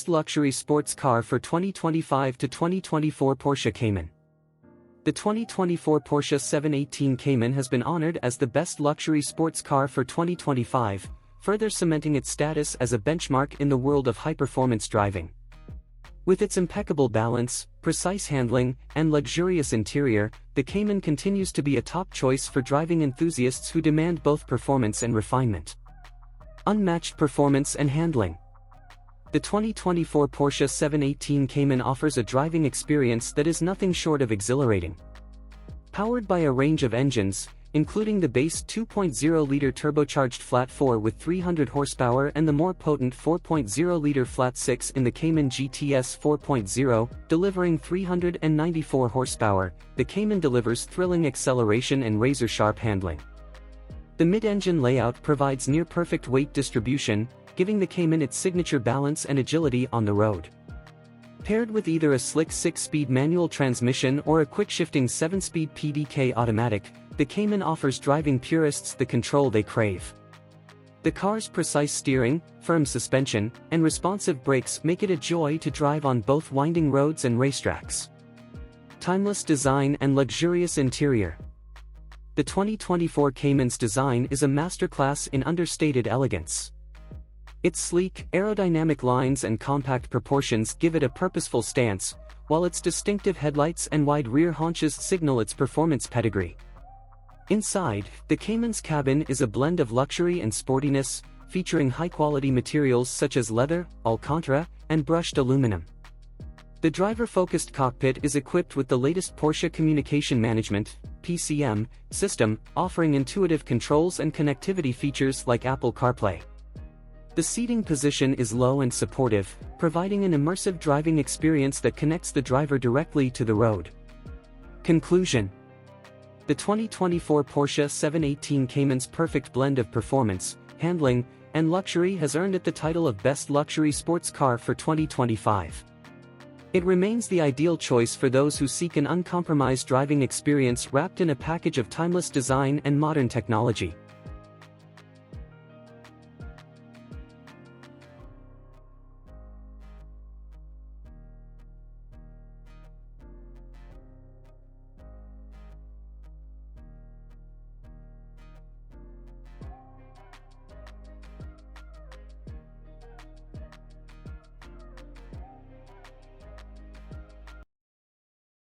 Best Luxury Sports Car for 2025 to 2024 Porsche Cayman. The 2024 Porsche 718 Cayman has been honored as the best luxury sports car for 2025, further cementing its status as a benchmark in the world of high-performance driving. With its impeccable balance, precise handling, and luxurious interior, the Cayman continues to be a top choice for driving enthusiasts who demand both performance and refinement. Unmatched performance and handling. The 2024 Porsche 718 Cayman offers a driving experience that is nothing short of exhilarating. Powered by a range of engines, including the base 2.0-liter turbocharged flat-4 with 300 horsepower and the more potent 4.0-liter flat-6 in the Cayman GTS 4.0, delivering 394 horsepower, the Cayman delivers thrilling acceleration and razor-sharp handling. The mid-engine layout provides near-perfect weight distribution, giving the Cayman its signature balance and agility on the road. Paired with either a slick 6-speed manual transmission or a quick-shifting 7-speed PDK automatic, the Cayman offers driving purists the control they crave. The car's precise steering, firm suspension, and responsive brakes make it a joy to drive on both winding roads and racetracks. Timeless design and luxurious interior. The 2024 Cayman's design is a masterclass in understated elegance. Its sleek, aerodynamic lines and compact proportions give it a purposeful stance, while its distinctive headlights and wide rear haunches signal its performance pedigree. Inside, the Cayman's cabin is a blend of luxury and sportiness, featuring high-quality materials such as leather, Alcantara, and brushed aluminum. The driver-focused cockpit is equipped with the latest Porsche Communication Management (PCM) system, offering intuitive controls and connectivity features like Apple CarPlay. The seating position is low and supportive, providing an immersive driving experience that connects the driver directly to the road. Conclusion. The 2024 Porsche 718 Cayman's perfect blend of performance, handling, and luxury has earned it the title of Best Luxury Sports Car for 2025. It remains the ideal choice for those who seek an uncompromised driving experience wrapped in a package of timeless design and modern technology.